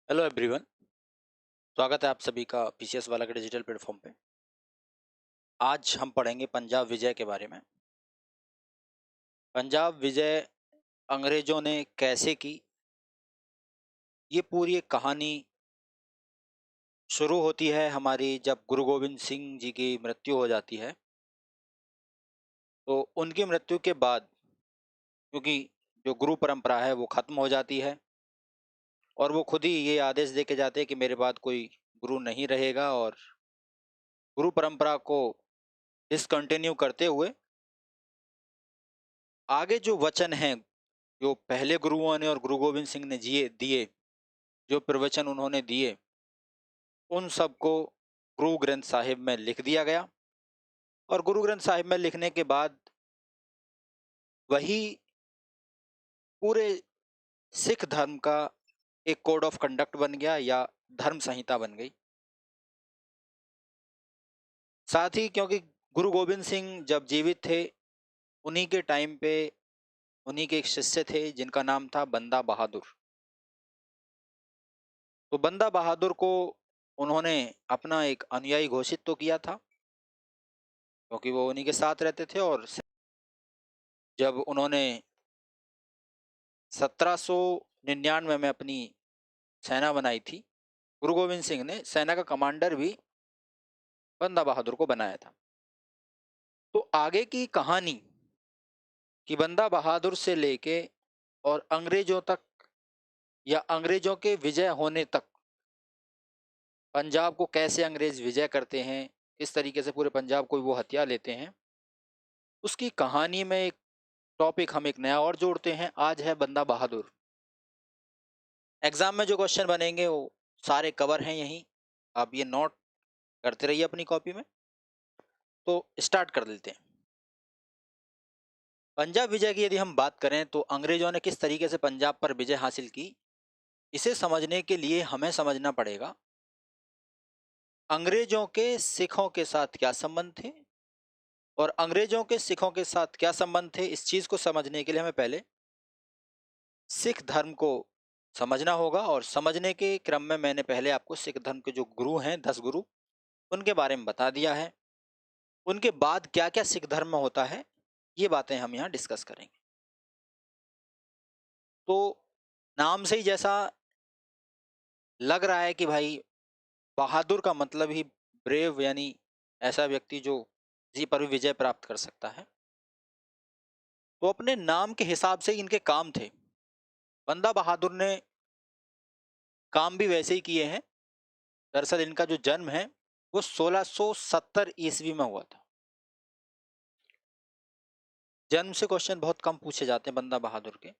Hello everyone. स्वागत है आप सभी का पीसीएस वाला के डिजिटल प्लेटफॉर्म पे। आज हम पढ़ेंगे पंजाब विजय के बारे में। पंजाब विजय अंग्रेजों ने कैसे की, ये पूरी एक कहानी शुरू होती है हमारी जब गुरु गोविंद सिंह जी की मृत्यु हो जाती है। तो उनकी मृत्यु के बाद, क्योंकि जो गुरु परंपरा है वो खत्म हो जाती है और वो खुद ही ये आदेश दे के जाते हैं कि मेरे बाद कोई गुरु नहीं रहेगा, और गुरु परंपरा को डिसकंटिन्यू करते हुए आगे जो वचन हैं, जो पहले गुरुओं ने और गुरु गोविंद सिंह ने जिए दिए, जो प्रवचन उन्होंने दिए, उन सबको गुरु ग्रंथ साहिब में लिख दिया गया। और गुरु ग्रंथ साहिब में लिखने के बाद वही पूरे सिख धर्म का एक कोड ऑफ कंडक्ट बन गया या धर्म संहिता बन गई। साथ ही क्योंकि गुरु गोविंद सिंह जब जीवित थे, उन्हीं के टाइम पे उन्हीं के एक शिष्य थे जिनका नाम था बंदा बहादुर। तो बंदा बहादुर को उन्होंने अपना एक अनुयायी घोषित तो किया था, क्योंकि वो उन्हीं के साथ रहते थे। और जब उन्होंने 1799 में अपनी सेना बनाई थी, गुरु गोविंद सिंह ने सेना का कमांडर भी बंदा बहादुर को बनाया था। तो आगे की कहानी कि बंदा बहादुर से लेके और अंग्रेजों तक, या अंग्रेजों के विजय होने तक, पंजाब को कैसे अंग्रेज विजय करते हैं, किस तरीके से पूरे पंजाब को वो हथिया लेते हैं, उसकी कहानी में एक टॉपिक हम एक नया और जोड़ते हैं। आज है बंदा बहादुर। एग्जाम में जो क्वेश्चन बनेंगे वो सारे कवर हैं यहीं, आप ये नोट करते रहिए अपनी कॉपी में। तो स्टार्ट कर देते हैं। पंजाब विजय की यदि हम बात करें तो अंग्रेजों ने किस तरीके से पंजाब पर विजय हासिल की, इसे समझने के लिए हमें समझना पड़ेगा अंग्रेजों के सिखों के साथ क्या संबंध थे, और अंग्रेजों के सिखों के साथ क्या संबंध थे। इस चीज को समझने के लिए हमें पहले सिख धर्म को समझना होगा, और समझने के क्रम में मैंने पहले आपको सिख धर्म के जो गुरु हैं, 10 गुरु, उनके बारे में बता दिया है। उनके बाद क्या क्या सिख धर्म में होता है, ये बातें हम यहाँ डिस्कस करेंगे। तो नाम से ही जैसा लग रहा है कि भाई बहादुर का मतलब ही ब्रेव, यानी ऐसा व्यक्ति जो किसी पर भी विजय प्राप्त कर सकता है, तो अपने नाम के हिसाब से इनके काम थे। बंदा बहादुर ने काम भी वैसे ही किए हैं। दरअसल इनका जो जन्म है वो 1670 ईस्वी में हुआ था। जन्म से क्वेश्चन बहुत कम पूछे जाते हैं बंदा बहादुर के,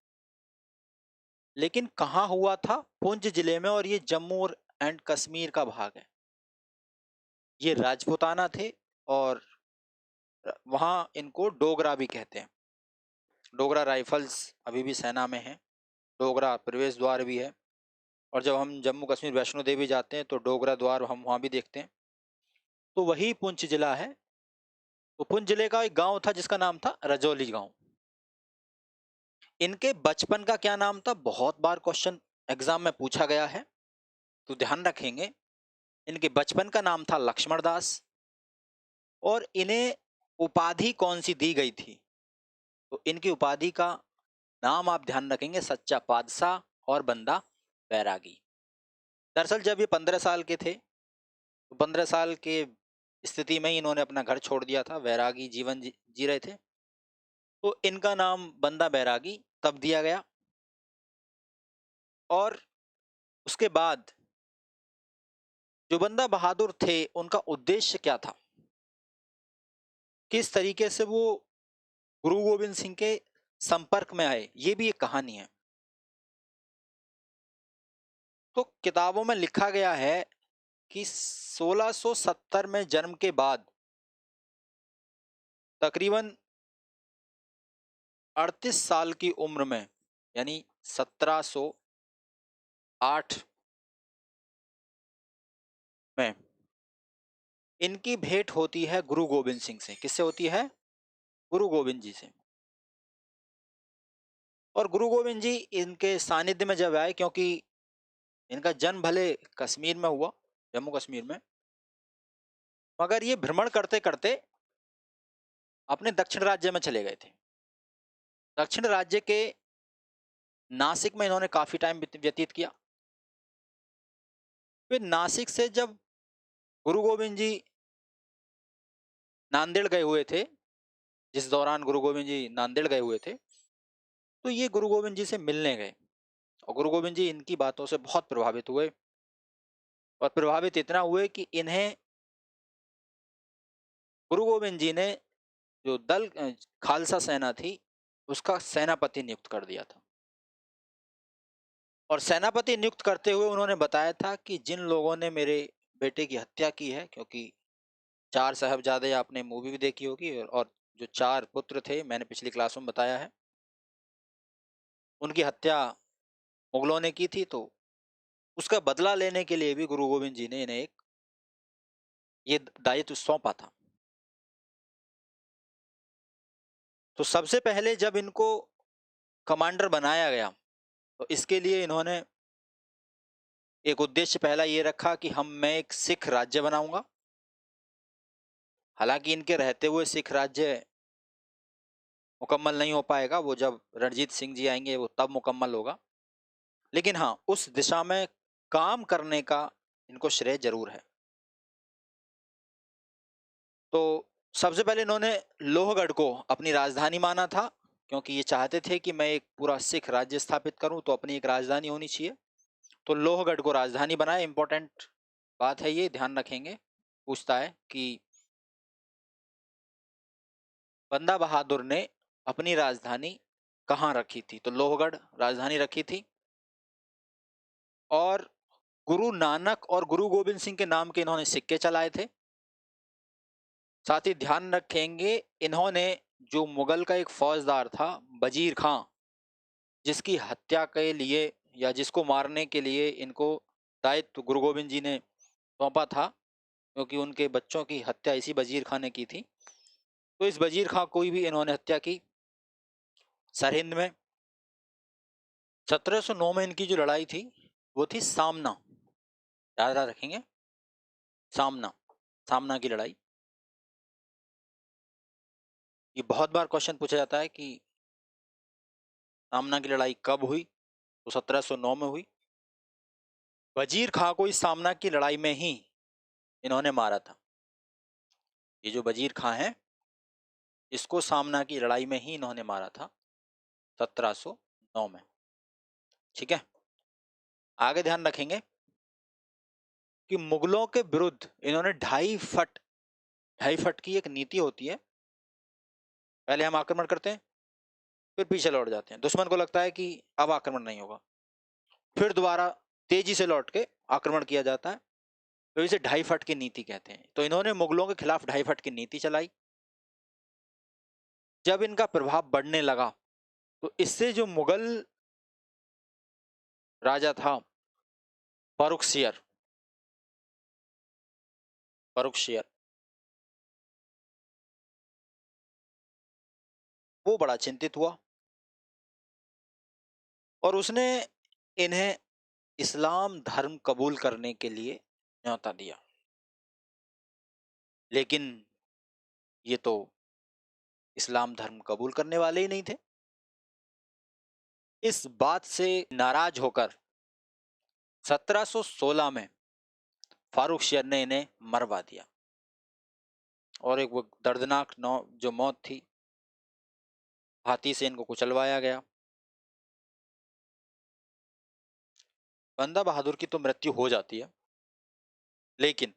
लेकिन कहाँ हुआ था? पुंछ जिले में, और ये जम्मू और एंड कश्मीर का भाग है। ये राजपूताना थे, और वहाँ इनको डोगरा भी कहते हैं। डोगरा राइफल्स अभी भी सेना में है, डोगरा प्रवेश द्वार भी है। और जब हम जम्मू कश्मीर वैष्णो देवी जाते हैं तो डोगरा द्वार हम वहाँ भी देखते हैं। तो वही पुंछ जिला है। तो पुंछ जिले का एक गांव था जिसका नाम था रजौली गांव। इनके बचपन का क्या नाम था? बहुत बार क्वेश्चन एग्जाम में पूछा गया है, तो ध्यान रखेंगे। इनके बचपन का नाम था लक्ष्मण दास, और इन्हें उपाधि कौन सी दी गई थी? तो इनकी उपाधि का नाम आप ध्यान रखेंगे, सच्चा पातशाह और बंदा बैरागी। दरअसल जब ये 15 साल के थे, तो 15 साल के स्थिति में ही इन्होंने अपना घर छोड़ दिया था, वैरागी जीवन जी रहे थे। तो इनका नाम बंदा बैरागी तब दिया गया। और उसके बाद जो बंदा बहादुर थे, उनका उद्देश्य क्या था, किस तरीके से वो गुरु गोविंद सिंह के संपर्क में आए, ये भी एक कहानी है। तो किताबों में लिखा गया है कि 1670 में जन्म के बाद तकरीबन 38 साल की उम्र में, यानी 1708 में इनकी भेंट होती है गुरु गोविंद सिंह से। किससे होती है? गुरु गोविंद जी से। और गुरु गोविंद जी इनके सानिध्य में जब आए, क्योंकि इनका जन्म भले कश्मीर में हुआ, जम्मू कश्मीर में, मगर ये भ्रमण करते करते अपने दक्षिण राज्य में चले गए थे। दक्षिण राज्य के नासिक में इन्होंने काफी टाइम व्यतीत किया। फिर नासिक से जब गुरु गोविंद जी नांदेड़ गए हुए थे, जिस दौरान गुरु गोविंद जी नांदेड़ गए हुए थे, तो ये गुरु गोविंद जी से मिलने गए और गुरु गोविंद जी इनकी बातों से बहुत प्रभावित हुए और प्रभावित इतना हुए कि इन्हें गुरु गोविंद जी ने जो दल खालसा सेना थी उसका सेनापति नियुक्त कर दिया था। और सेनापति नियुक्त करते हुए उन्होंने बताया था कि जिन लोगों ने मेरे बेटे की हत्या की है, क्योंकि चार साहबजादे आपने मूवी भी देखी होगी, और जो चार पुत्र थे मैंने पिछली क्लास में बताया है, उनकी हत्या मुगलों ने की थी, तो उसका बदला लेने के लिए भी गुरु गोविंद जी ने इन्हें एक ये दायित्व सौंपा था। तो सबसे पहले जब इनको कमांडर बनाया गया तो इसके लिए इन्होंने एक उद्देश्य पहला ये रखा कि मैं एक सिख राज्य बनाऊंगा। हालांकि इनके रहते हुए सिख राज्य मुकम्मल नहीं हो पाएगा, वो जब रणजीत सिंह जी आएंगे वो तब मुकम्मल होगा, लेकिन हाँ उस दिशा में काम करने का इनको श्रेय जरूर है। तो सबसे पहले इन्होंने लोहगढ़ को अपनी राजधानी माना था, क्योंकि ये चाहते थे कि मैं एक पूरा सिख राज्य स्थापित करूं तो अपनी एक राजधानी होनी चाहिए। तो लोहगढ़ को राजधानी बनाए। इंपॉर्टेंट बात है, ये ध्यान रखेंगे, पूछता है कि बंदा बहादुर ने अपनी राजधानी कहाँ रखी थी, तो लोहगढ़ राजधानी रखी थी। और गुरु नानक और गुरु गोविंद सिंह के नाम के इन्होंने सिक्के चलाए थे। साथ ही ध्यान रखेंगे इन्होंने जो मुगल का एक फौजदार था वजीर खां, जिसकी हत्या के लिए या जिसको मारने के लिए इनको दायित्व गुरु गोविंद जी ने सौंपा था, क्योंकि उनके बच्चों की हत्या इसी वजीर खां ने की थी, तो इस वजीर खां को भी इन्होंने हत्या की सरहिंद में। 1709 में इनकी जो लड़ाई थी वो थी सामना, याद रखेंगे, सामना, सामना की लड़ाई। ये बहुत बार क्वेश्चन पूछा जाता है कि सामना की लड़ाई कब हुई, तो 1709 में हुई। वजीर खां को इस सामना की लड़ाई में ही इन्होंने मारा था। ये जो वजीर खां है इसको सामना की लड़ाई में ही इन्होंने मारा था 1709 में। ठीक है, आगे ध्यान रखेंगे कि मुगलों के विरुद्ध इन्होंने 2.5 फट की एक नीति होती है, पहले हम आक्रमण करते हैं फिर पीछे लौट जाते हैं, दुश्मन को लगता है कि अब आक्रमण नहीं होगा, फिर दोबारा तेजी से लौट के आक्रमण किया जाता है, तो इसे 2.5 फट की नीति कहते हैं। तो इन्होंने मुगलों के खिलाफ 2.5 फट की नीति चलाई। जब इनका प्रभाव बढ़ने लगा तो इससे जो मुगल राजा था फर्रुखसियर, फर्रुखसियर वो बड़ा चिंतित हुआ और उसने इन्हें इस्लाम धर्म कबूल करने के लिए न्योता दिया। लेकिन ये तो इस्लाम धर्म कबूल करने वाले ही नहीं थे। इस बात से नाराज होकर 1716 में फारूक ने इन्हें मरवा दिया और एक वो दर्दनाक जो मौत थी, हाथी से इनको कुचलवाया गया। बंदा बहादुर की तो मृत्यु हो जाती है, लेकिन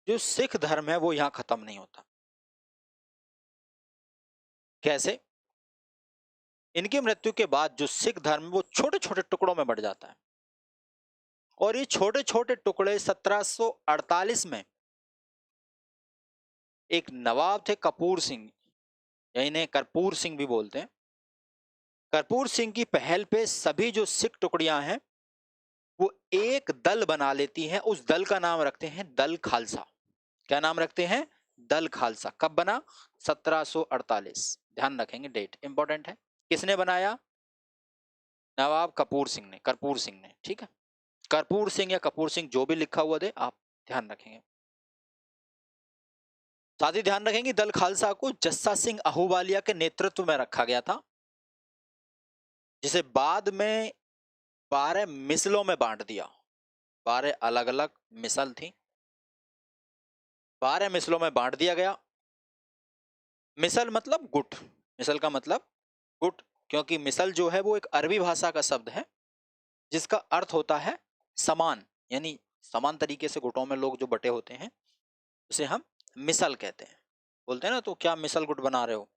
जो सिख धर्म है वो यहां खत्म नहीं होता। कैसे? इनकी मृत्यु के बाद जो सिख धर्म वो छोटे छोटे टुकड़ों में बढ़ जाता है और ये छोटे छोटे टुकड़े 1748 में एक नवाब थे कपूर सिंह, या इन्हें कर्पूर सिंह भी बोलते हैं, कर्पूर सिंह की पहल पे सभी जो सिख टुकड़ियां हैं वो एक दल बना लेती हैं। उस दल का नाम रखते हैं दल खालसा। क्या नाम रखते हैं? दल खालसा। कब बना? 1748। ध्यान रखेंगे, डेट इंपॉर्टेंट है। किसने बनाया? नवाब कपूर सिंह ने, कर्पूर सिंह ने, ठीक है, कर्पूर सिंह या कपूर सिंह जो भी लिखा हुआ दे आप ध्यान रखेंगे। साथ ही ध्यान रखेंगे दल खालसा को जस्सा सिंह आहूवालिया के नेतृत्व में रखा गया था, जिसे बाद में 12 मिसलों में बांट दिया। 12 अलग अलग मिसल थी, 12 मिसलों में बांट दिया गया। मिसल मतलब गुट, मिसल का मतलब गुट, क्योंकि मिसल जो है वो एक अरबी भाषा का शब्द है जिसका अर्थ होता है समान, यानी समान तरीके से गुटों में लोग जो बटे होते हैं उसे हम मिसल कहते हैं। बोलते हैं ना, तो क्या मिसल गुट बना रहे हो,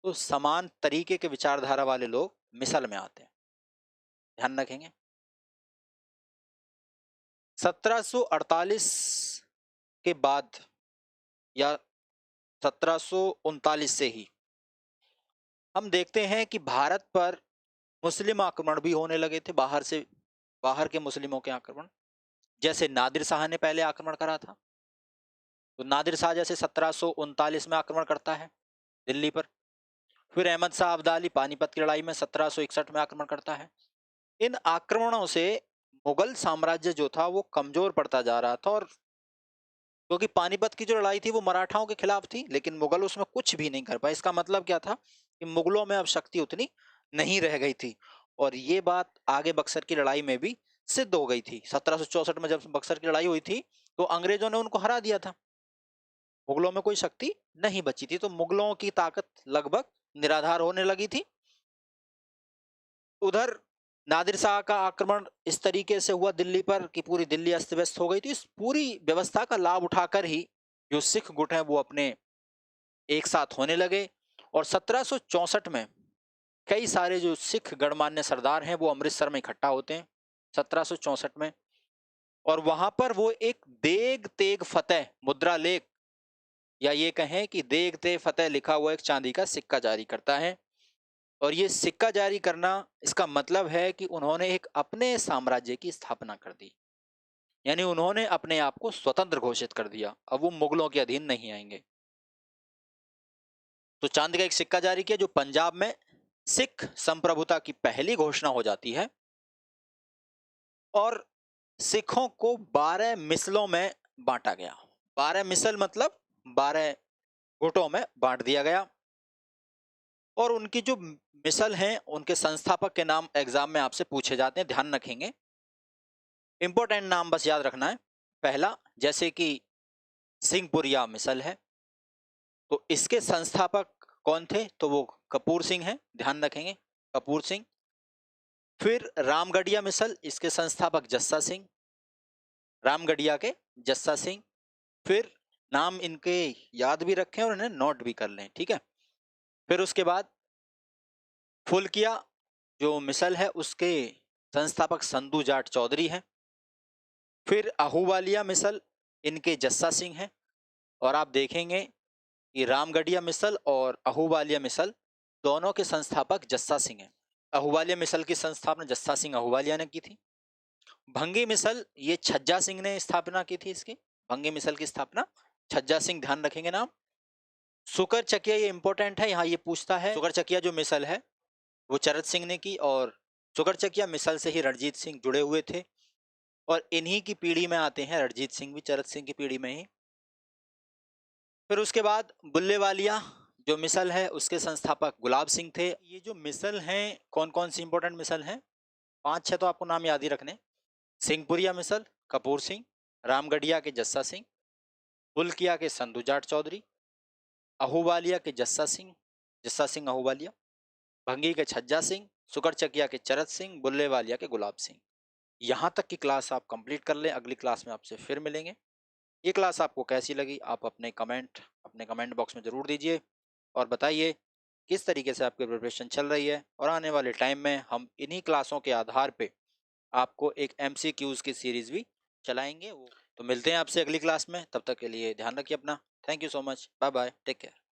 तो समान तरीके के विचारधारा वाले लोग मिसल में आते हैं, ध्यान रखेंगे। 1748 के बाद या 1739 से ही हम देखते हैं कि भारत पर मुस्लिम आक्रमण भी होने लगे थे, बाहर से, बाहर के मुस्लिमों के आक्रमण। जैसे नादिर शाह ने पहले आक्रमण करा था, तो नादिर शाह जैसे 1739 में आक्रमण करता है दिल्ली पर। फिर अहमद शाह अब्दाली पानीपत की लड़ाई में 1761 में आक्रमण करता है। इन आक्रमणों से मुगल साम्राज्य जो था वो कमजोर पड़ता जा रहा था, और क्योंकि पानीपत की जो लड़ाई थी वो मराठाओं के खिलाफ थी, लेकिन मुगल उसमें कुछ भी नहीं कर पाए। इसका मतलब क्या था कि मुगलों में अब शक्ति उतनी नहीं रह गई थी, और ये बात आगे बक्सर की लड़ाई में भी सिद्ध हो गई थी। 1764 में जब बक्सर की लड़ाई हुई थी तो अंग्रेजों ने उनको हरा दिया था, मुगलों में कोई शक्ति नहीं बची थी, तो मुगलों की ताकत लगभग निराधार होने लगी थी। उधर नादिर शाह का आक्रमण इस तरीके से हुआ दिल्ली पर कि पूरी दिल्ली अस्त व्यस्त हो गई थी। इस पूरी व्यवस्था का लाभ उठाकर ही जो सिख गुट हैं वो अपने एक साथ होने लगे, और 1764 में कई सारे जो सिख गणमान्य सरदार हैं वो अमृतसर में इकट्ठा होते हैं 1764 में, और वहां पर वो एक देग तेग फतेह मुद्रा लेख, या ये कहें कि देग तेग फतेह लिखा हुआ एक चांदी का सिक्का जारी करता है। और ये सिक्का जारी करना, इसका मतलब है कि उन्होंने एक अपने साम्राज्य की स्थापना कर दी, यानी उन्होंने अपने आप को स्वतंत्र घोषित कर दिया, अब वो मुगलों के अधीन नहीं आएंगे। तो चांदी का एक सिक्का जारी किया, जो पंजाब में सिख संप्रभुता की पहली घोषणा हो जाती है, और सिखों को 12 मिसलों में बांटा गया। 12 मिसल मतलब 12 गुटों में बांट दिया गया, और उनकी जो मिसल हैं उनके संस्थापक के नाम एग्जाम में आपसे पूछे जाते हैं, ध्यान रखेंगे। इंपॉर्टेंट नाम बस याद रखना है। पहला, जैसे कि सिंहपुरिया मिसल है, तो इसके संस्थापक कौन थे, तो वो कपूर सिंह हैं, ध्यान रखेंगे, कपूर सिंह। फिर रामगढ़िया मिसल, इसके संस्थापक जस्सा सिंह, रामगढ़िया के जस्सा सिंह। फिर नाम इनके याद भी रखें और इन्हें नोट भी कर लें, ठीक है। फिर उसके बाद फुलकिया जो मिसल है उसके संस्थापक संधू जाट चौधरी हैं। फिर आहूवालिया मिसल, इनके जस्सा सिंह हैं, और आप देखेंगे कि रामगढ़िया मिसल और आहूवालिया मिसल दोनों के संस्थापक जस्सा सिंह हैं। आहूवालिया मिसल की संस्थापना जस्सा सिंह आहूवालिया ने की थी। भंगी मिसल, ये छज्जा सिंह ने स्थापना की थी इसकी, भंगी मिसल की स्थापना छज्जा सिंह, ध्यान रखेंगे नाम। सुकर चकिया, ये इंपॉर्टेंट है, यहाँ ये पूछता है, सुकर चकिया जो मिसल है वो चरत सिंह ने की, और सुकर चकिया मिसल से ही रणजीत सिंह जुड़े हुए थे, और इन्हीं की पीढ़ी में आते हैं रणजीत सिंह भी, चरत सिंह की पीढ़ी में ही। फिर उसके बाद बुल्लेवालिया जो मिसल है उसके संस्थापक गुलाब सिंह थे। ये जो मिसल हैं कौन कौन सी इंपॉर्टेंट मिसल हैं, 5-6 तो आपको नाम याद ही रखने। सिंहपुरिया मिसल कपूर सिंह, रामगढ़िया के जस्सा सिंह, फुलकिया के संधू जाट चौधरी, आहूवालिया के जस्सा सिंह आहूवालिया, भंगी के छज्जा सिंह, सुकरचकिया के चरत सिंह, बुल्लेवालिया के गुलाब सिंह। यहाँ तक की क्लास आप कंप्लीट कर लें, अगली क्लास में आपसे फिर मिलेंगे। ये क्लास आपको कैसी लगी आप अपने कमेंट बॉक्स में ज़रूर दीजिए, और बताइए किस तरीके से आपकी प्रिपरेशन चल रही है, और आने वाले टाइम में हम इन्हीं क्लासों के आधार पे आपको एक MCQs की सीरीज़ भी चलाएंगे। तो मिलते हैं आपसे अगली क्लास में, तब तक के लिए ध्यान रखिए अपना। Thank you so much, bye bye, take care.